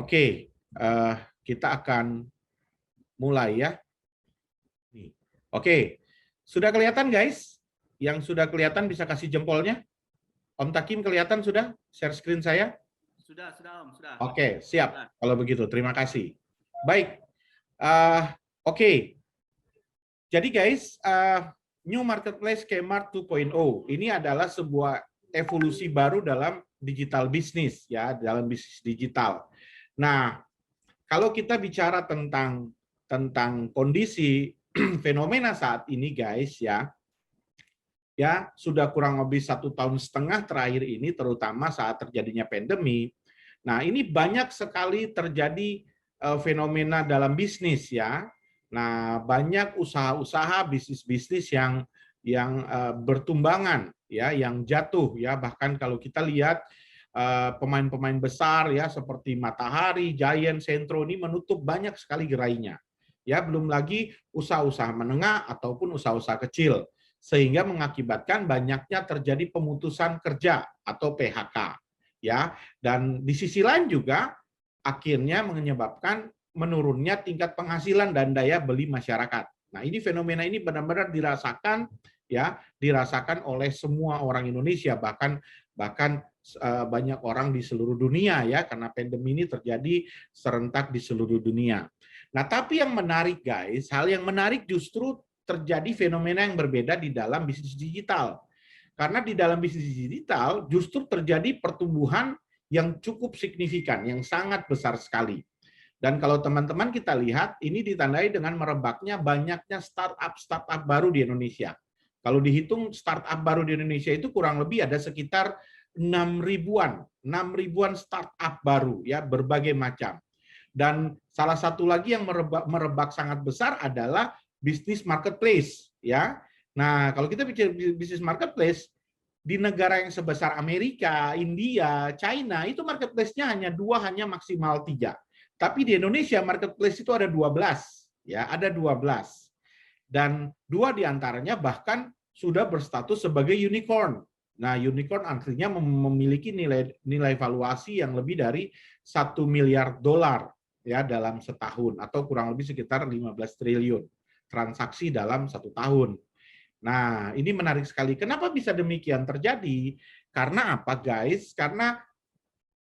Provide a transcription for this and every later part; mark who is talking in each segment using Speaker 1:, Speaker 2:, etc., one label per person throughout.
Speaker 1: Oke, kita akan mulai ya. Oke, sudah kelihatan guys? Yang sudah kelihatan bisa kasih jempolnya. Om Takim kelihatan sudah? Share screen saya?
Speaker 2: Sudah Om, sudah.
Speaker 1: Oke, siap.
Speaker 2: Sudah.
Speaker 1: Kalau begitu, terima kasih. Baik, oke. Jadi guys, New Marketplace Kmart 2.0 ini adalah sebuah evolusi baru dalam digital bisnis ya, dalam bisnis digital. Nah, kalau kita bicara tentang kondisi fenomena saat ini guys ya sudah kurang lebih 1,5 tahun terakhir ini, terutama saat terjadinya pandemi. Nah, ini banyak sekali terjadi fenomena dalam bisnis ya. Nah, banyak usaha-usaha bisnis-bisnis yang bertumbangan ya, yang jatuh ya. Bahkan kalau kita lihat pemain-pemain besar ya seperti Matahari, Giant, Sentro ini menutup banyak sekali gerainya. Ya, belum lagi usaha-usaha menengah ataupun usaha-usaha kecil, sehingga mengakibatkan banyaknya terjadi pemutusan kerja atau PHK. Ya, dan di sisi lain juga akhirnya menyebabkan menurunnya tingkat penghasilan dan daya beli masyarakat. Nah, ini fenomena ini benar-benar dirasakan ya, dirasakan oleh semua orang Indonesia, bahkan banyak orang di seluruh dunia ya, karena pandemi ini terjadi serentak di seluruh dunia. Nah, tapi yang menarik guys, hal yang menarik justru terjadi fenomena yang berbeda di dalam bisnis digital. Karena di dalam bisnis digital justru terjadi pertumbuhan yang cukup signifikan, yang sangat besar sekali. Dan kalau teman-teman kita lihat, ini ditandai dengan merebaknya banyaknya startup baru di Indonesia. Kalau dihitung startup baru di Indonesia itu kurang lebih ada sekitar 6 ribuan startup baru ya, berbagai macam. Dan salah satu lagi yang merebak sangat besar adalah bisnis marketplace ya. Nah, kalau kita bicara bisnis marketplace di negara yang sebesar Amerika, India, China, itu marketplace-nya hanya 2, hanya maksimal 3. Tapi di Indonesia marketplace itu ada 12 ya, ada 12. Dan 2 diantaranya bahkan sudah berstatus sebagai unicorn. Nah, unicorn artinya memiliki nilai valuasi yang lebih dari 1 miliar dolar ya dalam setahun, atau kurang lebih sekitar 15 triliun transaksi dalam 1 tahun. Nah, ini menarik sekali. Kenapa bisa demikian terjadi? Karena apa guys? Karena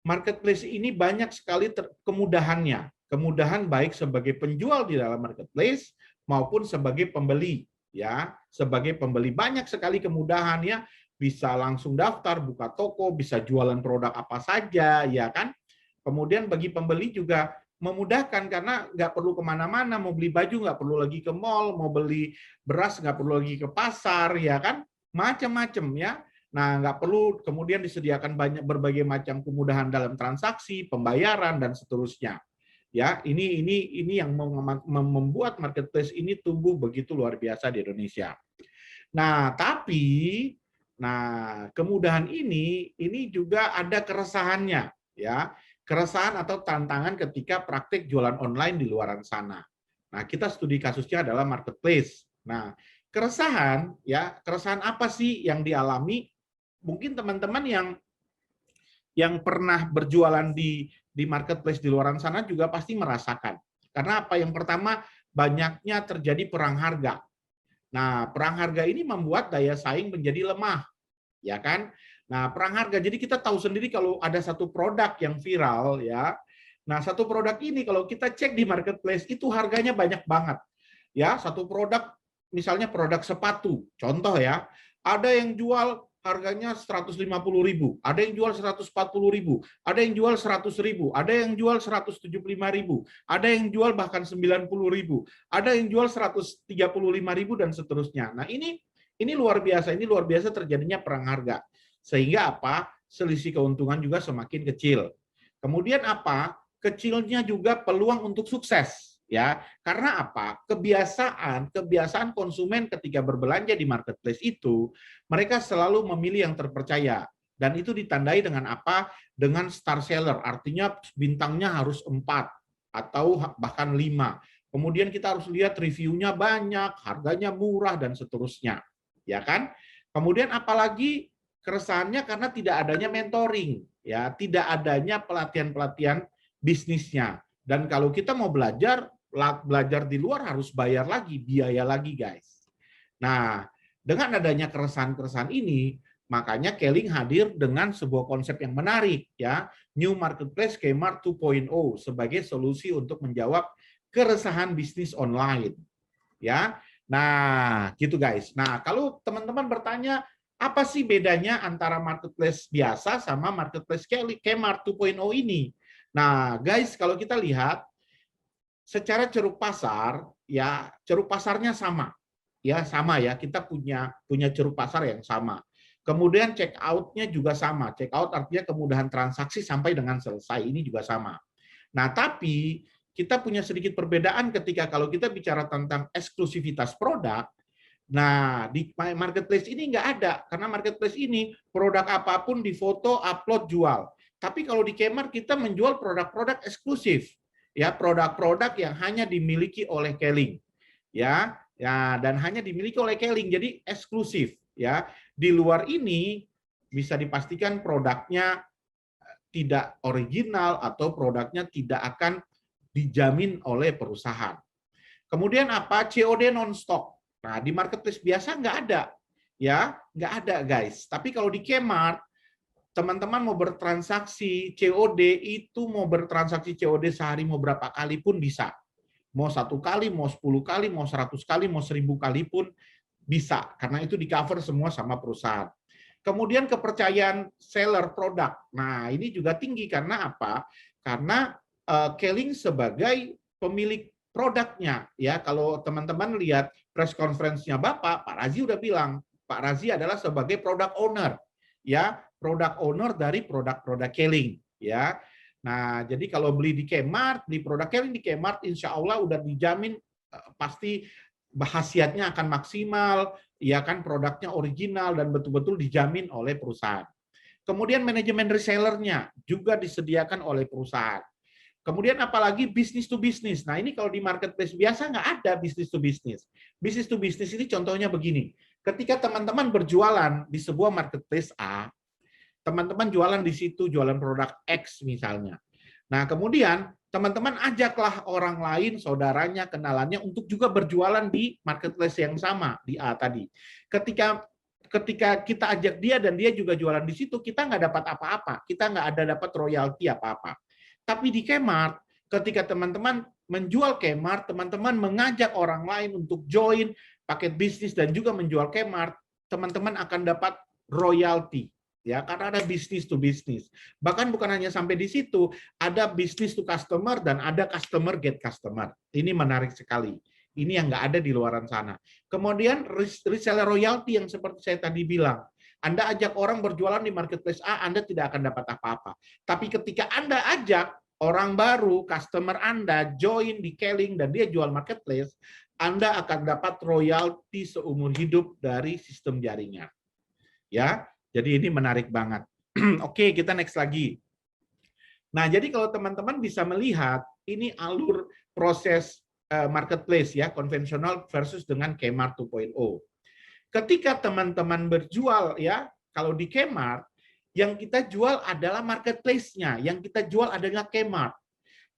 Speaker 1: marketplace ini banyak sekali kemudahannya. Kemudahan baik sebagai penjual di dalam marketplace maupun sebagai pembeli ya. Sebagai pembeli banyak sekali kemudahan ya. Bisa langsung daftar, buka toko, bisa jualan produk apa saja ya kan. Kemudian bagi pembeli juga memudahkan karena nggak perlu kemana-mana, mau beli baju nggak perlu lagi ke mall, mau beli beras nggak perlu lagi ke pasar ya kan, macam-macam ya. Nah, nggak perlu kemudian disediakan berbagai macam kemudahan dalam transaksi, pembayaran dan seterusnya. Ya, ini yang membuat marketplace ini tumbuh begitu luar biasa di Indonesia. Nah, tapi kemudahan ini juga ada keresahannya ya. Keresahan atau tantangan ketika praktik jualan online di luar sana. Nah, kita studi kasusnya adalah marketplace. Nah, keresahan apa sih yang dialami? Mungkin teman-teman yang pernah berjualan di marketplace di luar sana juga pasti merasakan. Karena apa? Yang pertama, banyaknya terjadi perang harga. Nah, perang harga ini membuat daya saing menjadi lemah, ya kan? Nah, perang harga. Jadi kita tahu sendiri kalau ada satu produk yang viral ya. Nah, satu produk ini kalau kita cek di marketplace itu harganya banyak banget. Ya, satu produk misalnya produk sepatu, contoh ya. Ada yang jual harganya 150.000, ada yang jual 140.000, ada yang jual 100.000, ada yang jual 175.000, ada yang jual bahkan 90.000, ada yang jual 135.000 dan seterusnya. Nah, ini luar biasa terjadinya perang harga. Sehingga apa? Selisih keuntungan juga semakin kecil. Kemudian apa? Kecilnya juga peluang untuk sukses, ya. Karena apa? Kebiasaan konsumen ketika berbelanja di marketplace itu, mereka selalu memilih yang terpercaya. Dan itu ditandai dengan apa? Dengan star seller, artinya bintangnya harus 4 atau bahkan 5. Kemudian kita harus lihat reviewnya banyak, harganya murah dan seterusnya, ya kan? Kemudian apalagi keresahannya karena tidak adanya mentoring, ya, tidak adanya pelatihan-pelatihan bisnisnya. Dan kalau kita mau belajar di luar harus bayar lagi, biaya lagi, guys. Nah, dengan adanya keresahan-keresahan ini, makanya Keling hadir dengan sebuah konsep yang menarik, ya, New Marketplace Kmart 2.0 sebagai solusi untuk menjawab keresahan bisnis online, ya. Nah, gitu guys. Nah, kalau teman-teman bertanya apa sih bedanya antara marketplace biasa sama marketplace Kmart 2.0 ini? Nah, guys, kalau kita lihat secara ceruk pasar, ya ceruk pasarnya sama. Ya, sama ya. Kita punya ceruk pasar yang sama. Kemudian check out-nya juga sama. Check out artinya kemudahan transaksi sampai dengan selesai. Ini juga sama. Nah, tapi kita punya sedikit perbedaan ketika kalau kita bicara tentang eksklusivitas produk. Nah, di marketplace ini nggak ada, karena marketplace ini produk apapun difoto, upload, jual. Tapi kalau di Kmart kita menjual produk-produk eksklusif, ya produk-produk yang hanya dimiliki oleh Keling, ya, dan hanya dimiliki oleh Keling, jadi eksklusif, ya. Di luar ini bisa dipastikan produknya tidak original atau produknya tidak akan dijamin oleh perusahaan. Kemudian apa? COD non-stock. Nah, di marketplace biasa nggak ada, ya, nggak ada, guys. Tapi kalau di Kmart, teman-teman mau bertransaksi COD itu mau bertransaksi COD sehari mau berapa kali pun bisa. Mau 1 kali, mau 10 kali, mau 100 kali, mau 1000 kali pun bisa. Karena itu di cover semua sama perusahaan. Kemudian kepercayaan seller produk. Nah, ini juga tinggi karena apa? Karena Keling sebagai pemilik produknya, ya. Kalau teman-teman lihat press conference-nya Bapak, Pak Razi udah bilang, Pak Razi adalah sebagai product owner, ya, product owner dari produk-produk Keling, ya. Nah, jadi kalau beli di Kmart, beli produk Keling di Kmart, insya Allah udah dijamin pasti khasiatnya akan maksimal, ya kan, produknya original dan betul-betul dijamin oleh perusahaan. Kemudian manajemen resellernya juga disediakan oleh perusahaan. Kemudian apalagi bisnis to bisnis. Nah, ini kalau di marketplace biasa nggak ada bisnis to bisnis. Bisnis to bisnis ini contohnya begini. Ketika teman-teman berjualan di sebuah marketplace A, teman-teman jualan di situ, jualan produk X misalnya. Nah, kemudian teman-teman ajaklah orang lain, saudaranya, kenalannya untuk juga berjualan di marketplace yang sama, di A tadi. Ketika kita ajak dia dan dia juga jualan di situ, kita nggak dapat apa-apa. Kita nggak ada dapat royalti apa-apa. Tapi di Kmart, ketika teman-teman menjual Kmart, teman-teman mengajak orang lain untuk join paket bisnis dan juga menjual Kmart, teman-teman akan dapat royalti, ya, karena ada bisnis to bisnis. Bahkan bukan hanya sampai di situ, ada bisnis to customer dan ada customer get customer. Ini menarik sekali. Ini yang nggak ada di luaran sana. Kemudian reseller royalty yang seperti saya tadi bilang. Anda ajak orang berjualan di marketplace A, Anda tidak akan dapat apa-apa. Tapi ketika Anda ajak orang baru, customer Anda join di Keling dan dia jual marketplace, Anda akan dapat royalti seumur hidup dari sistem jaringan. Ya, jadi ini menarik banget. Oke, kita next lagi. Nah, jadi kalau teman-teman bisa melihat ini alur proses marketplace, ya, konvensional versus dengan Kmart 2.0. Ketika teman-teman berjual, ya, kalau di Kmart, yang kita jual adalah marketplace-nya, yang kita jual adalah Kmart.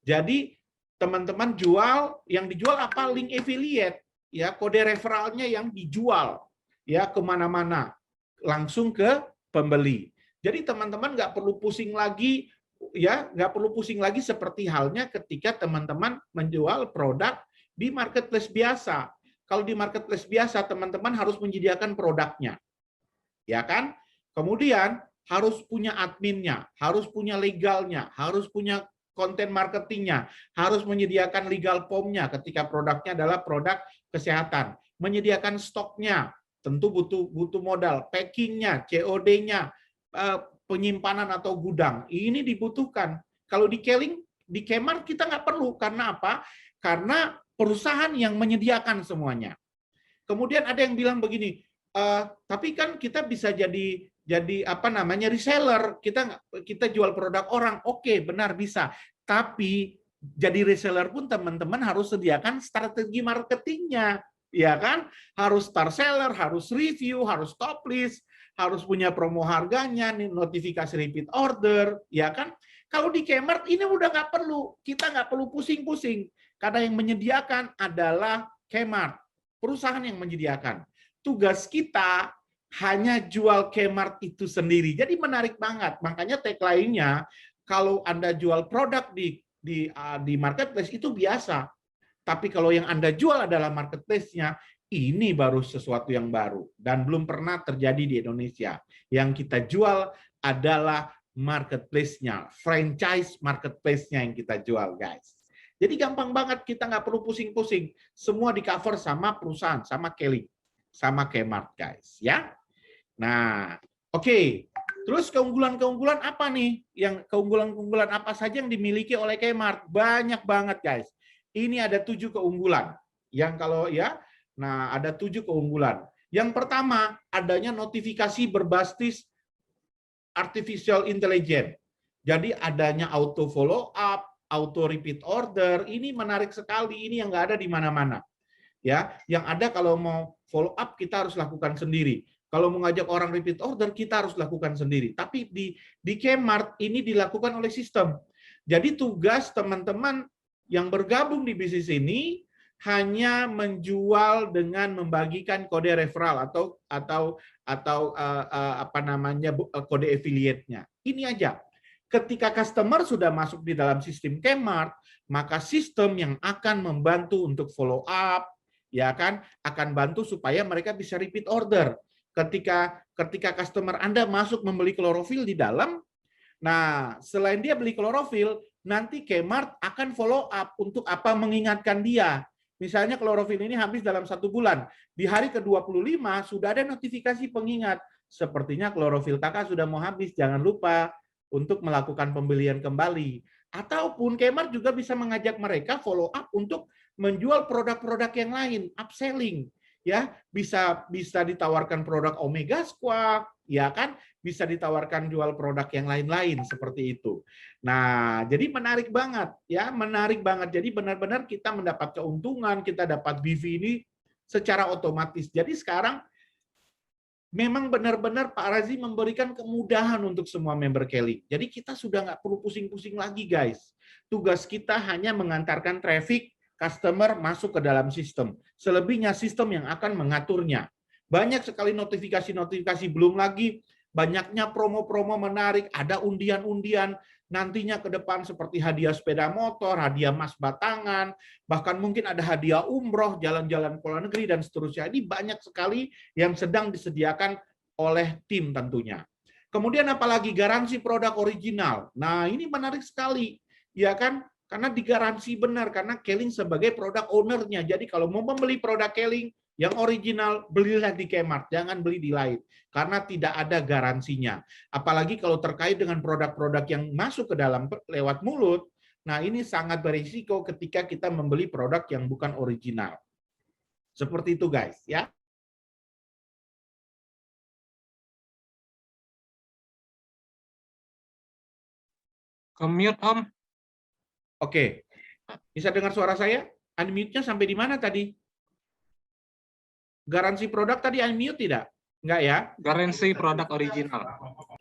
Speaker 1: Jadi teman-teman jual, yang dijual apa? Link affiliate, ya, kode referralnya yang dijual, ya, kemana-mana, langsung ke pembeli. Jadi teman-teman nggak perlu pusing lagi, ya, nggak perlu pusing lagi seperti halnya ketika teman-teman menjual produk di marketplace biasa. Kalau di marketplace biasa, teman-teman harus menyediakan produknya, ya kan? Kemudian harus punya adminnya, harus punya legalnya, harus punya konten marketingnya, harus menyediakan legal form-nya ketika produknya adalah produk kesehatan, menyediakan stoknya, tentu butuh modal, packingnya, COD-nya, penyimpanan atau gudang, ini dibutuhkan. Kalau di Keling, di Kmart kita nggak perlu, karena apa? Karena perusahaan yang menyediakan semuanya. Kemudian ada yang bilang begini, tapi kan kita bisa jadi apa namanya reseller, kita jual produk orang. Oke, benar bisa. Tapi jadi reseller pun teman-teman harus sediakan strategi marketingnya, ya kan? Harus star seller, harus review, harus top list, harus punya promo harganya, notifikasi repeat order, ya kan? Kalau di Kmart ini udah nggak perlu, kita nggak perlu pusing-pusing karena yang menyediakan adalah Kmart, perusahaan yang menyediakan. Tugas kita hanya jual Kmart itu sendiri. Jadi menarik banget. Makanya tagline-nya kalau Anda jual produk di marketplace itu biasa. Tapi kalau yang Anda jual adalah marketplace-nya, ini baru sesuatu yang baru dan belum pernah terjadi di Indonesia. Yang kita jual adalah marketplace-nya, franchise marketplace-nya yang kita jual, guys. Jadi gampang banget, kita nggak perlu pusing-pusing. Semua di cover sama perusahaan, sama Kelly, sama Kmart, guys. Ya. Nah, oke. Terus keunggulan-keunggulan apa nih? Yang keunggulan-keunggulan apa saja yang dimiliki oleh Kmart? Banyak banget, guys. Ini ada 7 keunggulan. Yang kalau ya, nah ada 7 keunggulan. Yang pertama, adanya notifikasi berbasis artificial intelligence. Jadi adanya auto follow up, auto repeat order, ini menarik sekali. Ini yang nggak ada di mana-mana. Ya, yang ada kalau mau follow up kita harus lakukan sendiri. Kalau mau ngajak orang repeat order kita harus lakukan sendiri. Tapi di Kmart ini dilakukan oleh sistem. Jadi tugas teman-teman yang bergabung di bisnis ini hanya menjual dengan membagikan kode referral atau apa namanya kode affiliate-nya. Ini aja. Ketika customer sudah masuk di dalam sistem Kmart, maka sistem yang akan membantu untuk follow up, ya kan, akan bantu supaya mereka bisa repeat order. Ketika customer Anda masuk membeli klorofil di dalam, nah selain dia beli klorofil, nanti Kmart akan follow up untuk apa, mengingatkan dia. Misalnya klorofil ini habis dalam 1 bulan. Di hari ke-25 sudah ada notifikasi pengingat. Sepertinya klorofil kakak sudah mau habis, jangan lupa untuk melakukan pembelian kembali. Ataupun Kmart juga bisa mengajak mereka follow up untuk menjual produk-produk yang lain, upselling. Ya, bisa ditawarkan produk Omega Squad, ya kan? Bisa ditawarkan jual produk yang lain-lain seperti itu. Nah, jadi menarik banget ya, menarik banget. Jadi benar-benar kita mendapat keuntungan, kita dapat BV ini secara otomatis. Jadi sekarang memang benar-benar Pak Razi memberikan kemudahan untuk semua member Kelly. Jadi kita sudah nggak perlu pusing-pusing lagi, guys. Tugas kita hanya mengantarkan traffic customer masuk ke dalam sistem. Selebihnya sistem yang akan mengaturnya. Banyak sekali notifikasi-notifikasi, belum lagi banyaknya promo-promo menarik, ada undian-undian, nantinya ke depan seperti hadiah sepeda motor, hadiah emas batangan, bahkan mungkin ada hadiah umroh, jalan-jalan ke luar negeri, dan seterusnya. Ini banyak sekali yang sedang disediakan oleh tim tentunya. Kemudian apalagi garansi produk original. Nah, ini menarik sekali, ya kan? Karena digaransi benar, karena Keling sebagai produk owner-nya. Jadi kalau mau membeli produk Keling yang original, belilah di Kmart, jangan beli di lain. Karena tidak ada garansinya. Apalagi kalau terkait dengan produk-produk yang masuk ke dalam lewat mulut, nah ini sangat berisiko ketika kita membeli produk yang bukan original. Seperti itu guys, ya.
Speaker 2: Ke-mute, Om.
Speaker 1: Oke, bisa dengar suara saya? Unmute-nya sampai di mana tadi? Garansi produk tadi unmute tidak? Enggak ya?
Speaker 2: Garansi produk original.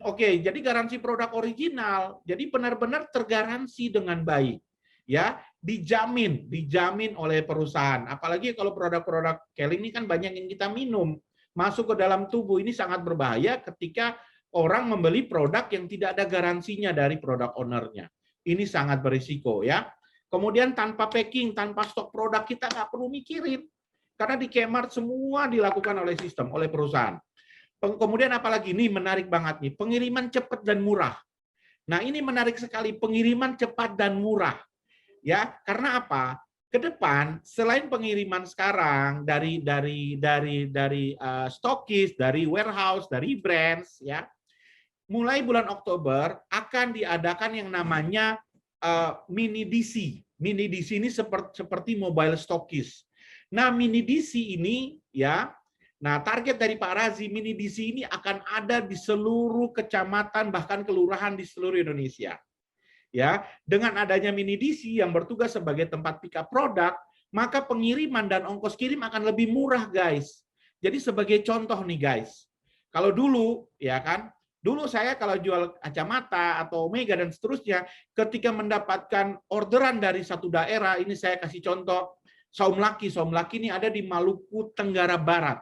Speaker 1: Oke, jadi garansi produk original, jadi benar-benar tergaransi dengan baik. Ya, dijamin oleh perusahaan. Apalagi kalau produk-produk Keling ini kan banyak yang kita minum, masuk ke dalam tubuh, ini sangat berbahaya ketika orang membeli produk yang tidak ada garansinya dari produk owner-nya. Ini sangat berisiko ya. Kemudian tanpa packing, tanpa stok produk, kita nggak perlu mikirin. Karena di Kmart semua dilakukan oleh sistem, oleh perusahaan. Kemudian apalagi ini menarik banget nih, pengiriman cepat dan murah. Nah, ini menarik sekali, pengiriman cepat dan murah. Ya, karena apa? Ke depan selain pengiriman sekarang dari stokis, dari warehouse, dari brands ya. Mulai bulan Oktober akan diadakan yang namanya mini DC. Mini DC ini seperti mobile stokis. Nah, mini DC ini ya, nah target dari Pak Razi, mini DC ini akan ada di seluruh kecamatan bahkan kelurahan di seluruh Indonesia. Ya, dengan adanya mini DC yang bertugas sebagai tempat pick up produk, maka pengiriman dan ongkos kirim akan lebih murah, guys. Jadi sebagai contoh nih, guys. Kalau dulu ya kan Dulu saya kalau jual kacamata atau Omega dan seterusnya, ketika mendapatkan orderan dari satu daerah, ini saya kasih contoh, Saum Laki ini ada di Maluku Tenggara Barat.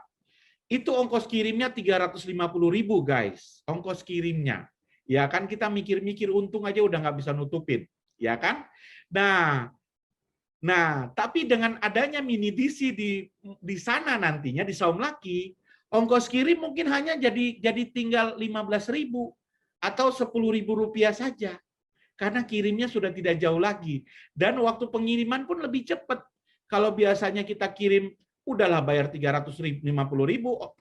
Speaker 1: Itu ongkos kirimnya 350.000 guys, ongkos kirimnya. Ya kan kita mikir-mikir untung aja udah nggak bisa nutupin, ya kan? Nah, tapi dengan adanya mini DC di sana nantinya di Saum Laki, ongkos kirim mungkin hanya jadi tinggal 15.000 atau 10.000 rupiah saja. Karena kirimnya sudah tidak jauh lagi. Dan waktu pengiriman pun lebih cepat. Kalau biasanya kita kirim, udahlah bayar 350.000,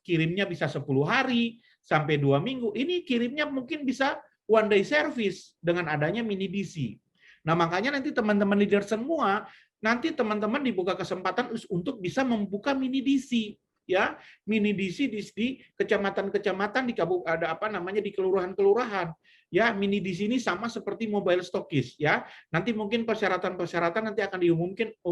Speaker 1: kirimnya bisa 10 hari, sampai 2 minggu. Ini kirimnya mungkin bisa one day service dengan adanya mini DC. Nah, makanya nanti teman-teman leader semua, nanti teman-teman dibuka kesempatan untuk bisa membuka mini DC. Ya, mini DC di kecamatan-kecamatan di ada apa namanya di kelurahan-kelurahan. Ya, mini di sini sama seperti mobile stockist ya. Nanti mungkin persyaratan-persyaratan nanti akan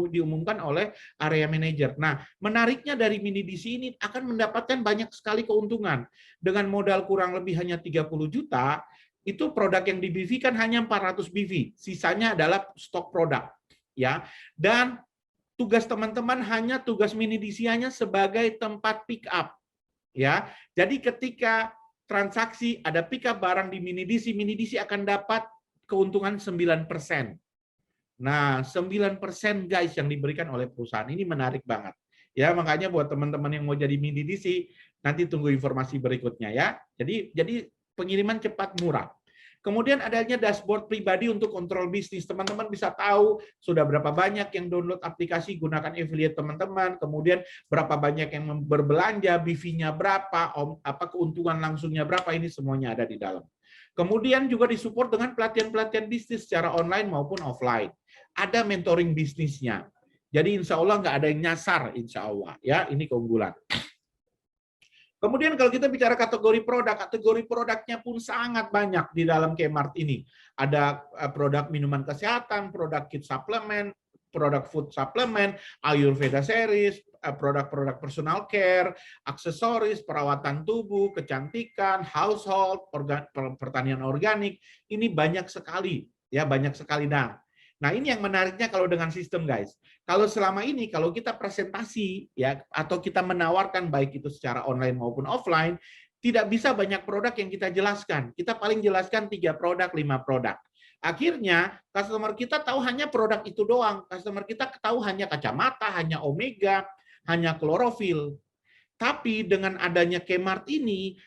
Speaker 1: diumumkan oleh area manager. Nah, menariknya dari mini di sini akan mendapatkan banyak sekali keuntungan. Dengan modal kurang lebih hanya 30 juta, itu produk yang di BV kan hanya 400 BV. Sisanya adalah stok produk. Ya. Dan tugas teman-teman hanya tugas mini DC-nya sebagai tempat pick up. Ya. Jadi ketika transaksi ada pick up barang di mini DC akan dapat keuntungan 9%. Nah, 9% guys yang diberikan oleh perusahaan ini menarik banget. Ya, makanya buat teman-teman yang mau jadi mini DC, nanti tunggu informasi berikutnya ya. Jadi pengiriman cepat murah. Kemudian adanya dashboard pribadi untuk kontrol bisnis. Teman-teman bisa tahu sudah berapa banyak yang download aplikasi, gunakan affiliate teman-teman, kemudian berapa banyak yang berbelanja, BV-nya berapa, keuntungan langsungnya berapa, ini semuanya ada di dalam. Kemudian juga disupport dengan pelatihan-pelatihan bisnis secara online maupun offline. Ada mentoring bisnisnya. Jadi insya Allah nggak ada yang nyasar, insya Allah. Ya, ini keunggulan. Kemudian kalau kita bicara kategori produknya pun sangat banyak di dalam Kmart ini. Ada produk minuman kesehatan, produk kit suplemen, produk food suplemen, Ayurveda series, produk-produk personal care, aksesoris, perawatan tubuh, kecantikan, household, pertanian organik. Ini banyak sekali, ya banyak sekali. Nah, ini yang menariknya kalau dengan sistem, guys. Kalau selama ini, kalau kita presentasi, ya atau kita menawarkan baik itu secara online maupun offline, tidak bisa banyak produk yang kita jelaskan. Kita paling jelaskan 3 produk, 5 produk. Akhirnya, customer kita tahu hanya produk itu doang. Customer kita tahu hanya kacamata, hanya Omega, hanya klorofil. Tapi dengan adanya Kmart ini,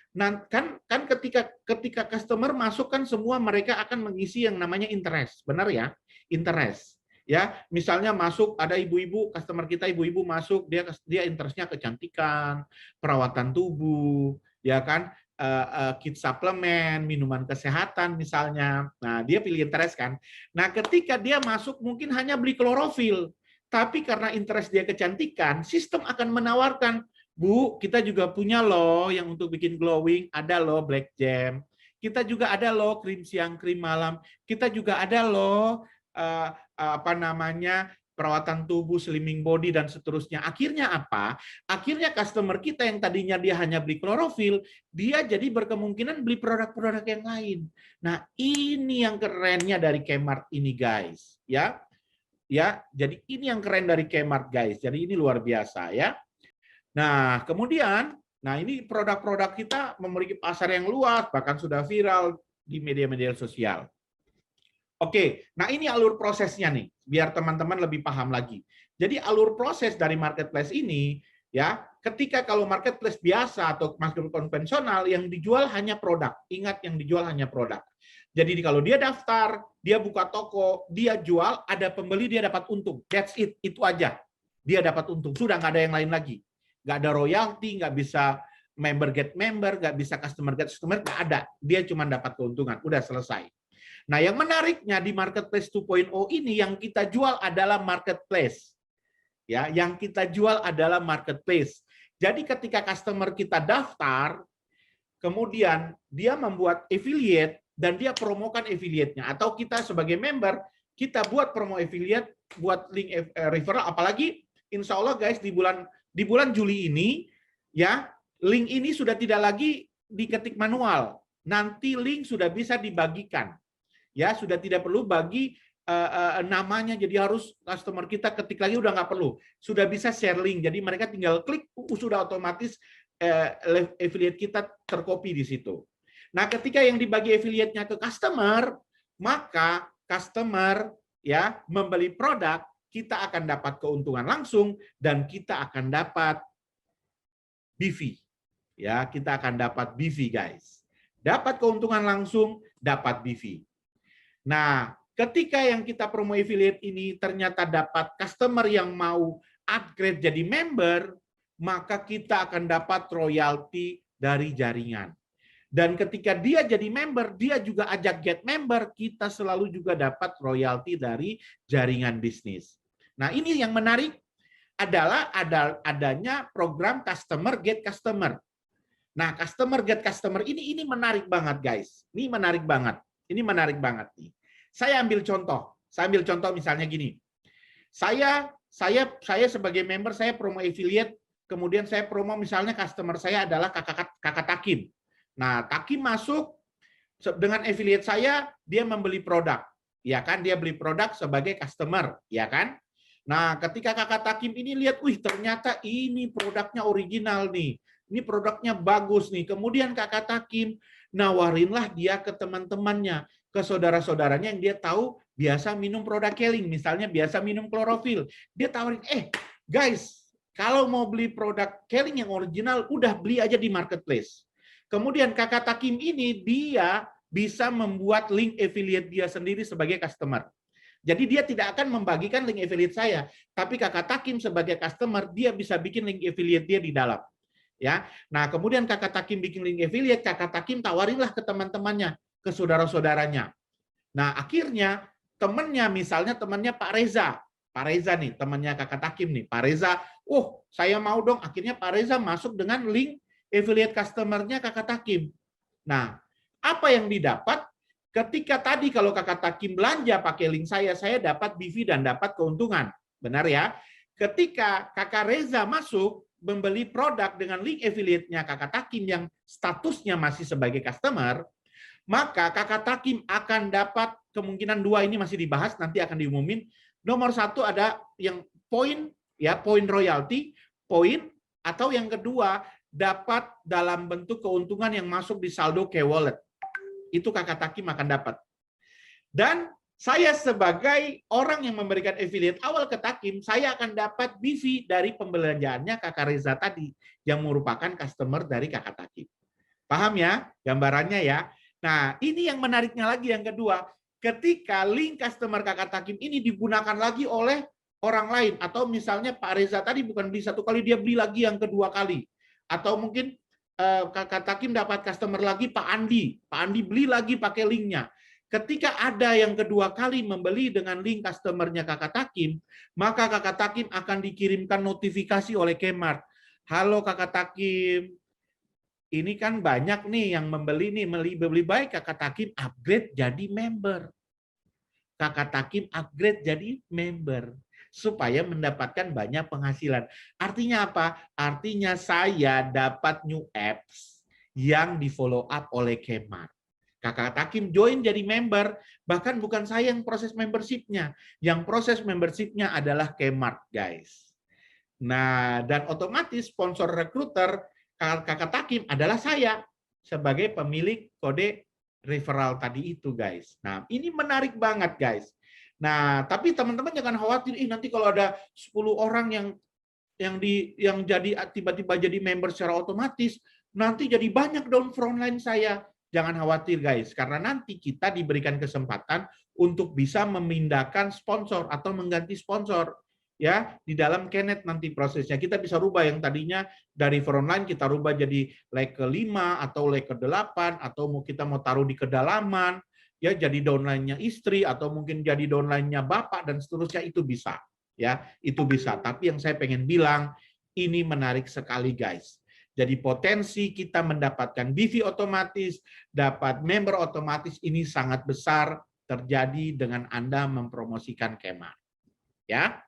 Speaker 1: kan ketika customer masuk kan semua mereka akan mengisi yang namanya interest, benar ya? Interest. Ya, misalnya masuk ada ibu-ibu, customer kita ibu-ibu masuk, dia interestnya kecantikan, perawatan tubuh, ya kan? Kit suplemen, minuman kesehatan misalnya. Nah, dia pilih interest kan. Nah, ketika dia masuk mungkin hanya beli klorofil, tapi karena interest dia kecantikan, sistem akan menawarkan, Bu, kita juga punya loh yang untuk bikin glowing, ada loh Black Jam. Kita juga ada loh krim siang, krim malam. Kita juga ada loh perawatan tubuh, slimming body dan seterusnya. Akhirnya apa? Akhirnya customer kita yang tadinya dia hanya beli klorofil, dia jadi berkemungkinan beli produk-produk yang lain. Nah, ini yang kerennya dari Kmart ini, guys. Ya, jadi ini yang keren dari Kmart, guys. Jadi ini luar biasa ya. Nah, kemudian, ini produk-produk kita memiliki pasar yang luas, bahkan sudah viral di media-media sosial. Oke, nah ini alur prosesnya nih, biar teman-teman lebih paham lagi. Jadi alur proses dari marketplace ini, ya, ketika kalau marketplace biasa atau marketplace konvensional yang dijual hanya produk. Ingat, yang dijual hanya produk. Jadi kalau dia daftar, dia buka toko, dia jual, ada pembeli, dia dapat untung. That's it, itu aja. Dia dapat untung, sudah nggak ada yang lain lagi. Nggak ada royalti, nggak bisa member get member, nggak bisa customer get customer, nggak ada. Dia cuma dapat keuntungan, udah selesai. Nah, yang menariknya di Marketplace 2.0 ini yang kita jual adalah marketplace. Ya, yang kita jual adalah marketplace. Jadi ketika customer kita daftar, kemudian dia membuat affiliate dan dia promokan affiliate-nya, atau kita sebagai member, kita buat promo affiliate, buat link referral, apalagi insya Allah guys di bulan Juli ini, ya link ini sudah tidak lagi diketik manual. nanti link sudah bisa dibagikan. Ya, sudah tidak perlu bagi namanya, jadi harus customer kita ketik lagi udah nggak perlu. Sudah bisa share link, jadi mereka tinggal klik, sudah otomatis affiliate kita tercopy di situ. Nah, ketika yang dibagi affiliate-nya ke customer, maka customer ya membeli produk, kita akan dapat keuntungan langsung dan kita akan dapat BV. Ya, kita akan dapat BV, guys. Dapat keuntungan langsung, dapat BV. Nah, ketika yang kita promo affiliate ini ternyata dapat customer yang mau upgrade jadi member, maka kita akan dapat royalti dari jaringan. Dan ketika dia jadi member, dia juga ajak get member, kita selalu juga dapat royalti dari jaringan bisnis. Nah, ini yang menarik adalah adanya program customer get customer. Nah, customer get customer ini menarik banget, guys. Ini menarik banget. Ini menarik banget nih. Saya ambil contoh. Misalnya gini. Saya sebagai member, saya promo affiliate, kemudian saya promo misalnya customer saya adalah kakak Takim. Nah, Takim masuk dengan affiliate saya, dia membeli produk. Ya kan, dia beli produk sebagai customer, ya kan? Nah, ketika kakak Takim ini lihat, wih ternyata ini produknya original nih. Ini produknya bagus nih. Kemudian kakak Takim nawarinlah dia ke teman-temannya, ke saudara-saudaranya yang dia tahu biasa minum produk Keling, misalnya biasa minum klorofil. Dia tawarin, guys, kalau mau beli produk Keling yang original, udah beli aja di marketplace. Kemudian kakak Takim ini dia bisa membuat link affiliate dia sendiri sebagai customer. Jadi dia tidak akan membagikan link affiliate saya, tapi kakak Takim sebagai customer dia bisa bikin link affiliate dia di dalam. Ya, nah kemudian kakak Takim bikin link affiliate, kakak Takim tawarinlah ke teman-temannya, ke saudara-saudaranya. Nah akhirnya temannya, misalnya temannya Pak Reza nih, temannya kakak Takim nih, Pak Reza, saya mau dong. Akhirnya Pak Reza masuk dengan link affiliate customer-nya kakak Takim. Nah, apa yang didapat? Ketika tadi kalau kakak Takim belanja pakai link saya dapat BV dan dapat keuntungan. Benar ya? Ketika kakak Reza masuk, membeli produk dengan link affiliate-nya kakak Takim yang statusnya masih sebagai customer, maka kakak Takim akan dapat kemungkinan dua, ini masih dibahas, nanti akan diumumin. Nomor satu ada yang poin, ya poin royalti, poin, atau yang kedua dapat dalam bentuk keuntungan yang masuk di saldo K-Wallet. Itu kakak Takim akan dapat. Dan saya sebagai orang yang memberikan affiliate awal ke Takim, saya akan dapat BV dari pembelanjaannya kakak Reza tadi, yang merupakan customer dari kakak Takim. Paham ya gambarannya ya? Nah, ini yang menariknya lagi yang kedua. Ketika link customer kakak Takim ini digunakan lagi oleh orang lain, atau misalnya Pak Reza tadi bukan beli satu kali, dia beli lagi yang kedua kali. Atau mungkin kakak Takim dapat customer lagi Pak Andi beli lagi pakai linknya. Ketika ada yang kedua kali membeli dengan link customernya kakak Takim, maka kakak Takim akan dikirimkan notifikasi oleh Kmart. Halo kakak Takim, ini kan banyak nih yang membeli nih, beli baik kakak Takim upgrade jadi member. Kakak Takim upgrade jadi member supaya mendapatkan banyak penghasilan. Artinya apa? Artinya saya dapat new apps yang di follow up oleh Kmart. Kakak Takim join jadi member, bahkan bukan saya yang proses membership-nya. Yang proses membership-nya adalah Kmart, guys. Nah, dan otomatis sponsor recruiter kakak Takim adalah saya sebagai pemilik kode referral tadi itu, guys. Nah, ini menarik banget, guys. Nah, tapi teman-teman jangan khawatir, nanti kalau ada 10 orang yang jadi tiba-tiba jadi member secara otomatis, nanti jadi banyak dong frontline saya. Jangan khawatir, guys, karena nanti kita diberikan kesempatan untuk bisa memindahkan sponsor atau mengganti sponsor. Ya, di dalam Kenet nanti prosesnya kita bisa rubah yang tadinya dari frontline kita rubah jadi leg ke-5 atau leg ke-8, atau kita mau taruh di kedalaman, ya jadi downline-nya istri atau mungkin jadi downline-nya bapak dan seterusnya, itu bisa. Ya, itu bisa. Tapi yang saya pengen bilang, ini menarik sekali, guys. Jadi potensi kita mendapatkan BV otomatis, dapat member otomatis, ini sangat besar terjadi dengan Anda mempromosikan Kmart. Ya.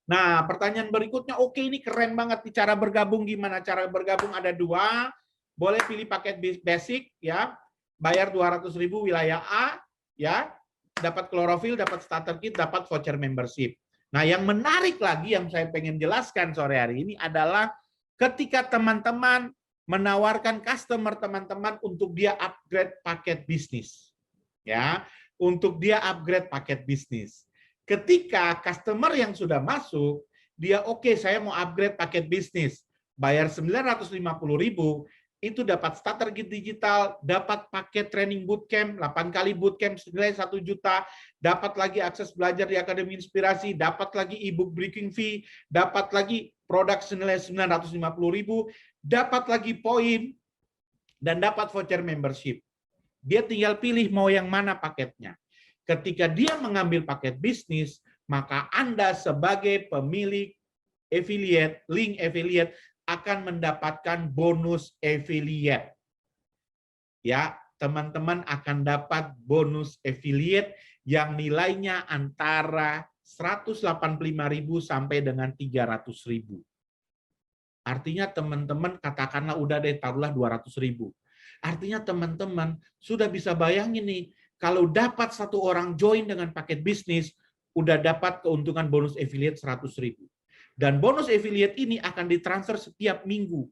Speaker 1: Nah, pertanyaan berikutnya, oke, ini keren banget. Cara bergabung gimana? Cara bergabung ada dua. boleh pilih paket basic ya, bayar 200.000 wilayah A ya, dapat klorofil, dapat starter kit, dapat voucher membership. Nah, yang menarik lagi yang saya pengen jelaskan sore hari ini adalah ketika teman-teman menawarkan customer teman-teman untuk dia upgrade paket bisnis. Ya, untuk dia upgrade paket bisnis. Ketika customer yang sudah masuk, dia oke, saya mau upgrade paket bisnis, bayar 950.000, itu dapat starter kit digital, dapat paket training bootcamp, 8 kali bootcamp senilai 1 juta, dapat lagi akses belajar di Akademi Inspirasi, dapat lagi ebook breaking fee, dapat lagi produk senilai 950.000, dapat lagi poin, dan dapat voucher membership. Dia tinggal pilih mau yang mana paketnya. Ketika dia mengambil paket bisnis, maka Anda sebagai pemilik affiliate, link affiliate, akan mendapatkan bonus affiliate. Ya, teman-teman akan dapat bonus affiliate yang nilainya antara 185.000 sampai dengan 300.000. Artinya teman-teman katakanlah udah deh taruhlah 200.000. Artinya teman-teman sudah bisa bayangin nih, kalau dapat satu orang join dengan paket bisnis, udah dapat keuntungan bonus affiliate 100.000. Dan bonus affiliate ini akan ditransfer setiap minggu.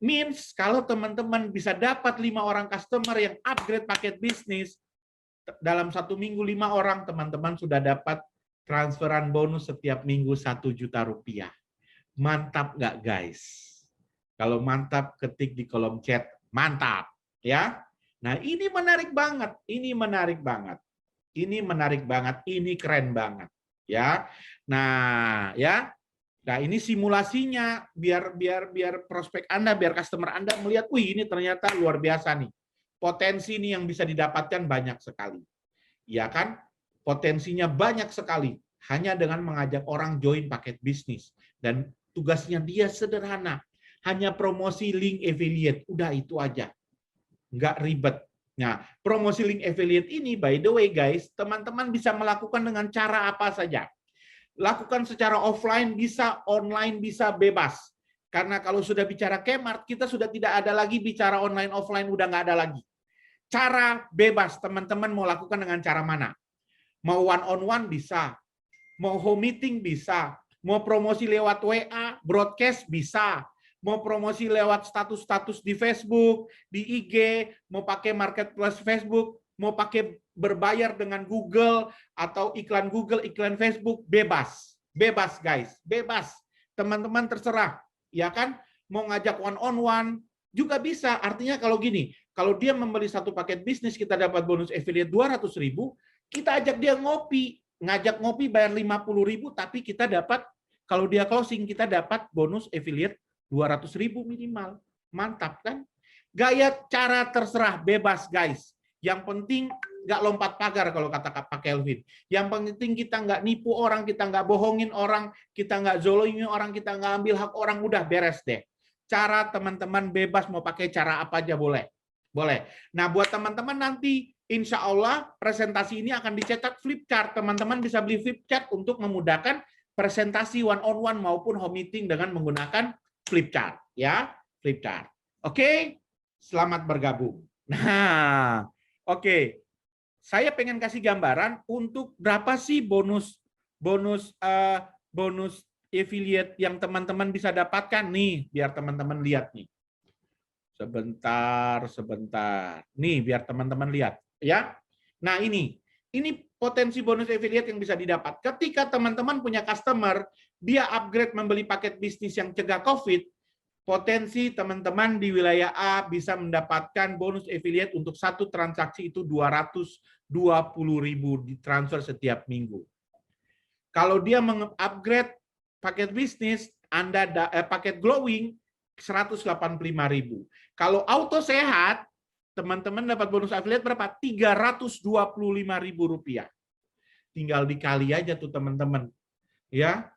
Speaker 1: Means kalau teman-teman bisa dapat 5 orang customer yang upgrade paket bisnis, dalam 1 minggu 5 orang, teman-teman sudah dapat transferan bonus setiap minggu 1 juta rupiah. Mantap nggak guys? Kalau mantap, ketik di kolom chat. Mantap. Ya. Nah ini menarik banget. Ini menarik banget. Ini menarik banget. Ini keren banget. Ya. Nah ya. Nah, ini simulasinya biar prospek Anda, biar customer Anda melihat, wih ini ternyata luar biasa nih. Potensi ini yang bisa didapatkan banyak sekali. Ya kan? Potensinya banyak sekali hanya dengan mengajak orang join paket bisnis. Dan tugasnya dia sederhana. Hanya promosi link affiliate, udah itu aja. Nggak ribet. Nah, promosi link affiliate ini by the way guys, teman-teman bisa melakukan dengan cara apa saja. Lakukan secara offline bisa, online bisa, bebas. Karena kalau sudah bicara Kmart, kita sudah tidak ada lagi bicara online offline, udah nggak ada lagi. Cara bebas, teman-teman mau lakukan dengan cara mana? Mau one on one bisa, mau home meeting bisa, mau promosi lewat WA, broadcast bisa, mau promosi lewat status-status di Facebook, di IG, mau pakai marketplace Facebook, mau pakai berbayar dengan Google atau iklan Google, iklan Facebook, bebas. Bebas guys, bebas. Teman-teman terserah, ya kan? Mau ngajak one on one juga bisa. Artinya kalau gini, kalau dia membeli satu paket bisnis kita dapat bonus affiliate 200.000, kita ajak dia ngopi, ngajak ngopi bayar 50.000 tapi kita dapat kalau dia closing kita dapat bonus affiliate 200.000 minimal. Mantap kan? Gaya cara terserah, bebas guys. Yang penting nggak lompat pagar kalau kata Pak Kelvin. Yang penting kita nggak nipu orang, kita nggak bohongin orang, kita nggak zolimi orang, kita nggak ambil hak orang, udah beres deh. Cara teman-teman bebas mau pakai cara apa aja boleh. Boleh. Nah buat teman-teman nanti insya Allah presentasi ini akan dicetak flip chart. Teman-teman bisa beli flip chart untuk memudahkan presentasi one on one maupun home meeting dengan menggunakan flip chart. Ya, flip chart. Oke, selamat bergabung. Nah, oke, saya pengen kasih gambaran untuk berapa sih bonus affiliate yang teman-teman bisa dapatkan nih, biar teman-teman lihat nih. Sebentar. Nih, biar teman-teman lihat, ya. Nah, ini potensi bonus affiliate yang bisa didapat. Ketika teman-teman punya customer, dia upgrade membeli paket bisnis yang cegah COVID, potensi teman-teman di wilayah A bisa mendapatkan bonus affiliate untuk satu transaksi itu 220.000 ditransfer setiap minggu. Kalau dia mengupgrade paket bisnis, paket glowing 185.000. Kalau auto sehat, teman-teman dapat bonus affiliate berapa? 325.000 rupiah. Tinggal dikali aja tuh teman-teman. Ya,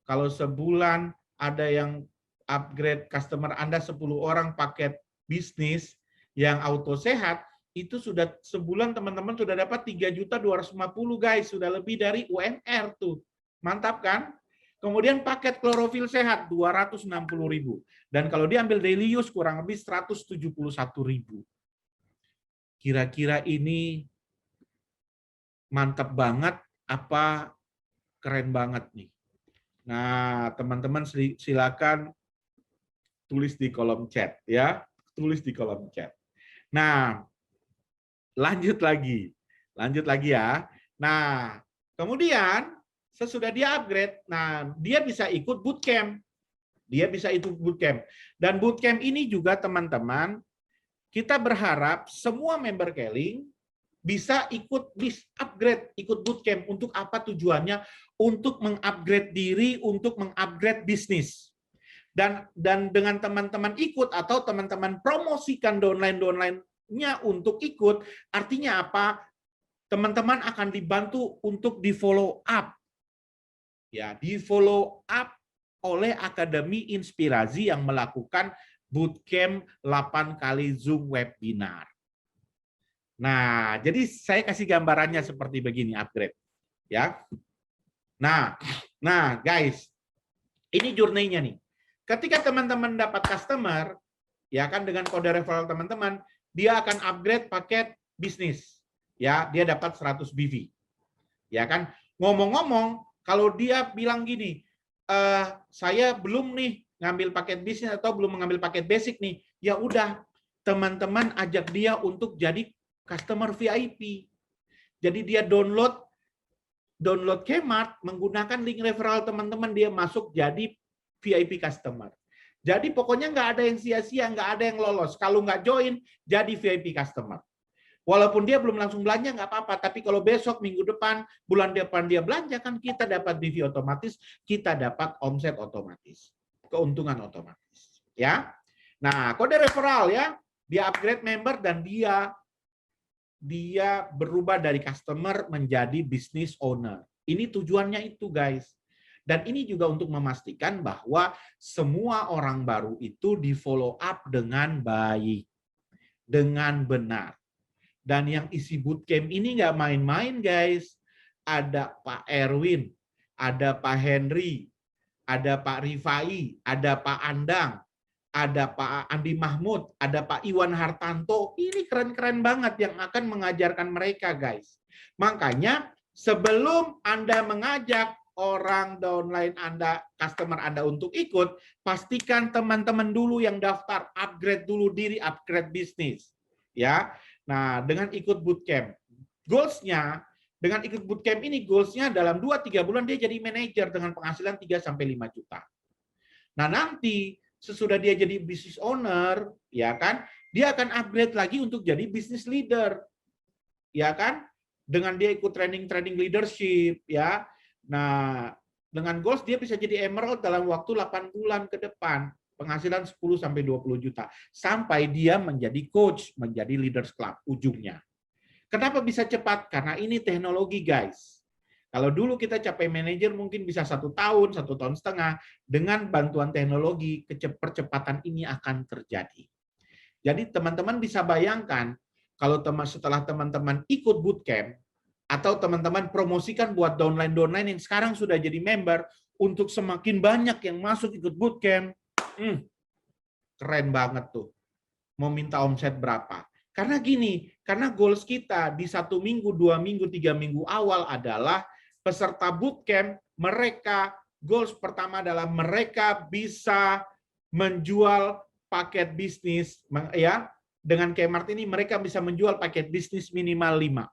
Speaker 1: kalau sebulan ada yang upgrade customer Anda 10 orang paket bisnis yang auto sehat, itu sudah sebulan teman-teman sudah dapat 3.250.000 guys, sudah lebih dari UMR tuh. Mantap kan? Kemudian paket klorofil sehat 260.000. Dan kalau diambil daily use kurang lebih 171.000. Kira-kira ini mantap banget apa keren banget nih? Nah, teman-teman silakan tulis di kolom chat ya. Tulis di kolom chat. Nah, lanjut lagi ya. Nah, kemudian sesudah dia upgrade, nah dia bisa ikut bootcamp. Dan bootcamp ini juga teman-teman, kita berharap semua member Keling bisa ikut upgrade, ikut bootcamp. Untuk apa tujuannya? Untuk mengupgrade diri, untuk mengupgrade bisnis. Dan dengan teman-teman ikut atau teman-teman promosikan downline-nya untuk ikut, artinya apa? Teman-teman akan dibantu untuk di follow up. Ya, di follow up oleh Akademi Inspirasi yang melakukan bootcamp 8 kali Zoom webinar. Nah, jadi saya kasih gambarannya seperti begini upgrade. Ya. Nah, guys, ini journey-nya nih. Ketika teman-teman dapat customer, ya kan dengan kode referral teman-teman, dia akan upgrade paket bisnis. Ya, dia dapat 100 BV. Ya kan? Ngomong-ngomong, kalau dia bilang gini, saya belum nih ngambil paket bisnis atau belum mengambil paket basic nih, ya udah teman-teman ajak dia untuk jadi customer VIP. Jadi dia download Kmart menggunakan link referral teman-teman, dia masuk jadi VIP customer. Jadi pokoknya nggak ada yang sia-sia, nggak ada yang lolos. Kalau nggak join, jadi VIP customer. Walaupun dia belum langsung belanja, nggak apa-apa. Tapi kalau besok, minggu depan, bulan depan dia belanja, kan kita dapat BV otomatis, kita dapat omset otomatis. Keuntungan otomatis. Ya. Nah, kode referral ya, dia upgrade member dan dia berubah dari customer menjadi business owner. Ini tujuannya itu, guys. Dan ini juga untuk memastikan bahwa semua orang baru itu di follow up dengan baik, dengan benar. Dan yang isi bootcamp ini nggak main-main, guys. Ada Pak Erwin, ada Pak Henry, ada Pak Rifai, ada Pak Andang, ada Pak Andi Mahmud, ada Pak Iwan Hartanto. Ini keren-keren banget yang akan mengajarkan mereka, guys. Makanya sebelum Anda mengajak orang downline Anda, customer Anda untuk ikut, pastikan teman-teman dulu yang daftar, upgrade dulu diri, upgrade bisnis. Ya. Nah, dengan ikut bootcamp, goals-nya, dengan ikut bootcamp ini, goals-nya dalam 2-3 bulan dia jadi manajer dengan penghasilan 3-5 juta. Nah, nanti sesudah dia jadi business owner, ya kan, dia akan upgrade lagi untuk jadi business leader. Ya kan? Dengan dia ikut training leadership, ya. Nah, dengan goals dia bisa jadi emerald dalam waktu 8 bulan ke depan. Penghasilan 10-20 juta. Sampai dia menjadi coach, menjadi leaders club ujungnya. Kenapa bisa cepat? Karena ini teknologi, guys. Kalau dulu kita capai manajer mungkin bisa 1 tahun, 1,5 tahun. Dengan bantuan teknologi, percepatan ini akan terjadi. Jadi teman-teman bisa bayangkan, kalau setelah teman-teman ikut bootcamp, atau teman-teman promosikan buat downline yang sekarang sudah jadi member, untuk semakin banyak yang masuk ikut bootcamp, keren banget tuh. Mau minta omset berapa? Karena gini, karena goals kita di 1 minggu, 2 minggu, 3 minggu awal adalah peserta bootcamp, mereka goals pertama adalah mereka bisa menjual paket bisnis, ya. Dengan Kmart ini mereka bisa menjual paket bisnis minimal 5.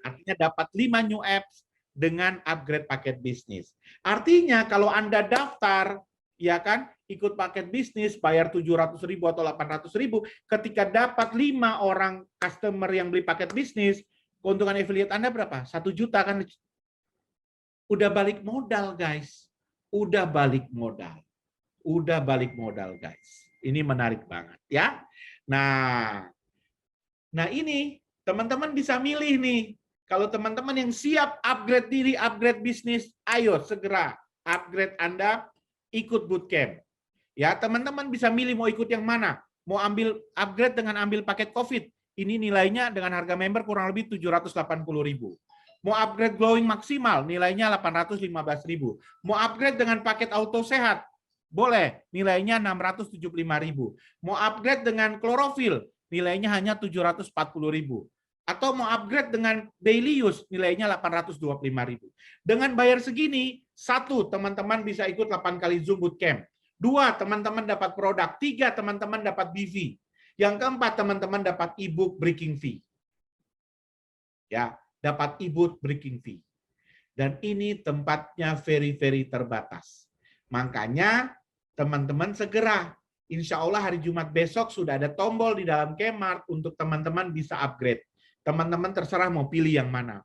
Speaker 1: Artinya dapat 5 new apps dengan upgrade paket bisnis. Artinya kalau Anda daftar, ya kan, ikut paket bisnis, bayar 700.000 atau 800.000, ketika dapat 5 orang customer yang beli paket bisnis, keuntungan affiliate Anda berapa? 1 juta kan? Udah balik modal, guys. Udah balik modal. Udah balik modal, guys. Ini menarik banget, ya. Nah ini teman-teman bisa milih nih. Kalau teman-teman yang siap upgrade diri, upgrade bisnis, ayo segera upgrade Anda, ikut bootcamp. Ya, teman-teman bisa milih mau ikut yang mana. Mau ambil upgrade dengan ambil paket COVID. Ini nilainya dengan harga member kurang lebih 780.000. Mau upgrade glowing maksimal, nilainya 815.000. Mau upgrade dengan paket auto sehat, boleh, nilainya 675.000. Mau upgrade dengan klorofil, nilainya hanya 740.000. Atau mau upgrade dengan daily use, nilainya 825.000. Dengan bayar segini, satu, teman-teman bisa ikut 8 kali Zoom Bootcamp. Dua, teman-teman dapat produk. Tiga, teman-teman dapat BV. Yang keempat, teman-teman dapat e-book breaking fee. Ya, dapat e-book breaking fee. Dan ini tempatnya very terbatas. Makanya teman-teman segera. Insya Allah hari Jumat besok sudah ada tombol di dalam Kmart untuk teman-teman bisa upgrade. Teman-teman terserah mau pilih yang mana.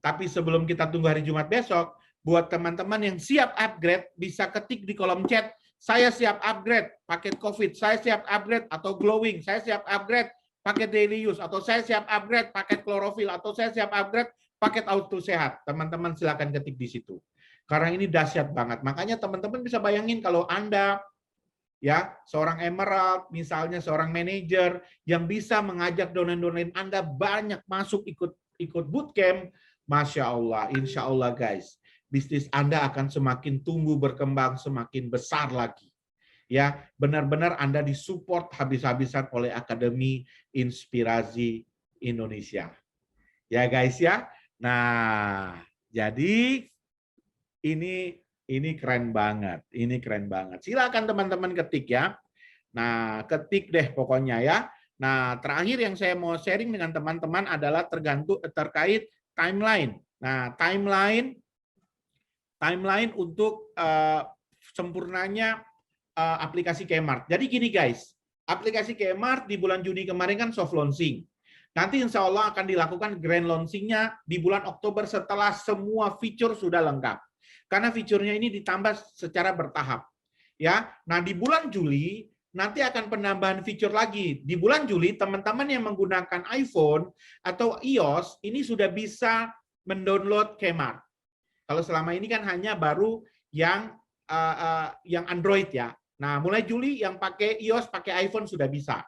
Speaker 1: Tapi sebelum kita tunggu hari Jumat besok, buat teman-teman yang siap upgrade, bisa ketik di kolom chat, saya siap upgrade paket COVID, saya siap upgrade atau glowing, saya siap upgrade paket daily use, atau saya siap upgrade paket klorofil, atau saya siap upgrade paket auto sehat. Teman-teman silakan ketik di situ. Karena ini dahsyat banget. Makanya teman-teman bisa bayangin kalau Anda ya seorang emerald, misalnya seorang manajer yang bisa mengajak donain-donain Anda banyak masuk ikut bootcamp, Masya Allah, Insya Allah guys, bisnis Anda akan semakin tumbuh berkembang, semakin besar lagi. Ya, benar-benar Anda disupport habis-habisan oleh Akademi Inspirasi Indonesia. Ya guys ya. Nah, jadi ini keren banget. Ini keren banget. Silakan teman-teman ketik ya. Nah, ketik deh pokoknya ya. Nah, terakhir yang saya mau sharing dengan teman-teman adalah terkait timeline. Nah, timeline untuk sempurnanya aplikasi Kmart. Jadi gini guys, aplikasi Kmart di bulan Juni kemarin kan soft launching. Nanti insya Allah akan dilakukan grand launching-nya di bulan Oktober setelah semua fitur sudah lengkap. Karena fiturnya ini ditambah secara bertahap. Ya, nah di bulan Juli nanti akan penambahan fitur lagi. Di bulan Juli teman-teman yang menggunakan iPhone atau iOS ini sudah bisa mendownload Kmart. Kalau selama ini kan hanya baru yang Android ya. Nah, mulai Juli yang pakai iOS, pakai iPhone sudah bisa.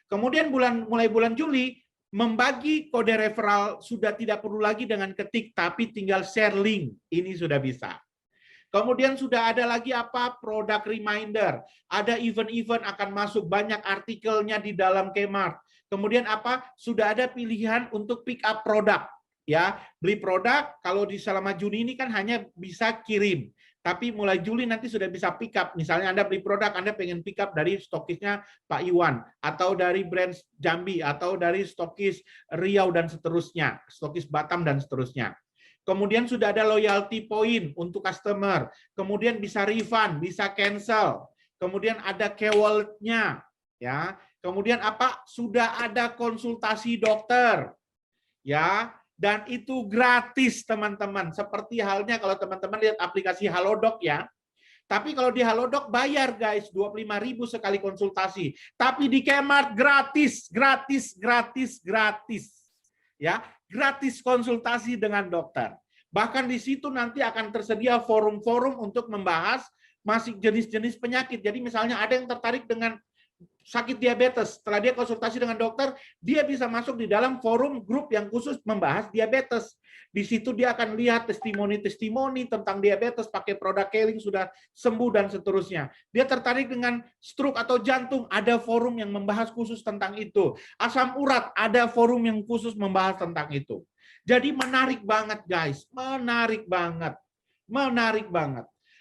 Speaker 1: Kemudian mulai bulan Juli membagi kode referral sudah tidak perlu lagi dengan ketik, tapi tinggal share link. Ini sudah bisa. Kemudian sudah ada lagi apa? Product reminder. Ada event-event akan masuk, banyak artikelnya di dalam Kmart. Kemudian apa? Sudah ada pilihan untuk pick up produk. Ya, beli produk kalau di selama Juni ini kan hanya bisa kirim. Tapi mulai Juli nanti sudah bisa pick up. Misalnya Anda beli produk, Anda pengen pick up dari stokisnya Pak Iwan, atau dari brand Jambi, atau dari stokis Riau dan seterusnya, stokis Batam dan seterusnya. Kemudian sudah ada loyalty point untuk customer. Kemudian bisa refund, bisa cancel. Kemudian ada K-Wallet-nya. Ya. Kemudian apa? Sudah ada konsultasi dokter. Ya. Dan itu gratis teman-teman. Seperti halnya kalau teman-teman lihat aplikasi Halodoc ya. Tapi kalau di Halodoc bayar guys, 25.000 sekali konsultasi. Tapi di Kmart gratis. Ya, gratis konsultasi dengan dokter. Bahkan di situ nanti akan tersedia forum-forum untuk membahas masih jenis-jenis penyakit. Jadi misalnya ada yang tertarik dengan sakit diabetes, setelah dia konsultasi dengan dokter, dia bisa masuk di dalam forum grup yang khusus membahas diabetes. Di situ dia akan lihat testimoni-testimoni tentang diabetes, pakai produk Keling sudah sembuh dan seterusnya. Dia tertarik dengan stroke atau jantung, ada forum yang membahas khusus tentang itu. Asam urat, ada forum yang khusus membahas tentang itu. Jadi menarik banget guys, menarik banget.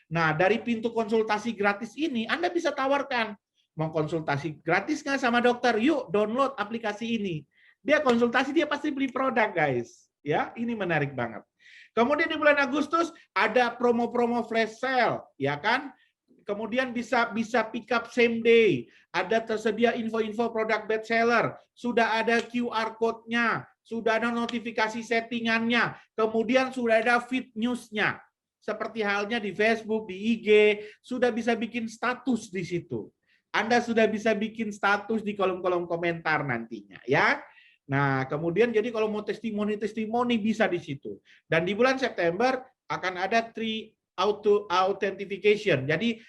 Speaker 1: Nah, dari pintu konsultasi gratis ini Anda bisa tawarkan, mau konsultasi gratis nggak sama dokter? Yuk download aplikasi ini. Dia konsultasi, dia pasti beli produk guys. Ya, ini menarik banget. Kemudian di bulan Agustus ada promo-promo flash sale, ya kan? Kemudian bisa pick up same day. Ada tersedia info-info produk bestseller. Sudah ada QR code-nya. Sudah ada notifikasi settingannya. Kemudian sudah ada feed news-nya. Seperti halnya di Facebook, di IG, sudah bisa bikin status di situ. Anda sudah bisa bikin status di kolom-kolom komentar nantinya ya. Nah, kemudian jadi kalau mau testimoni bisa di situ. Dan di bulan September akan ada 3 authentication. Jadi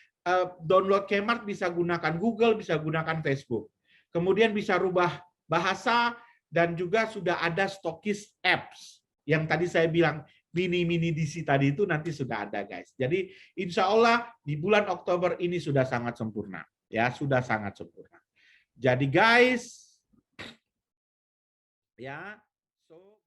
Speaker 1: download Kmart bisa gunakan Google, bisa gunakan Facebook. Kemudian bisa rubah bahasa dan juga sudah ada stokis apps. Yang tadi saya bilang mini DC tadi itu nanti sudah ada guys. Jadi insya Allah di bulan Oktober ini sudah sangat sempurna. Ya, sudah sangat sempurna. Jadi guys, ya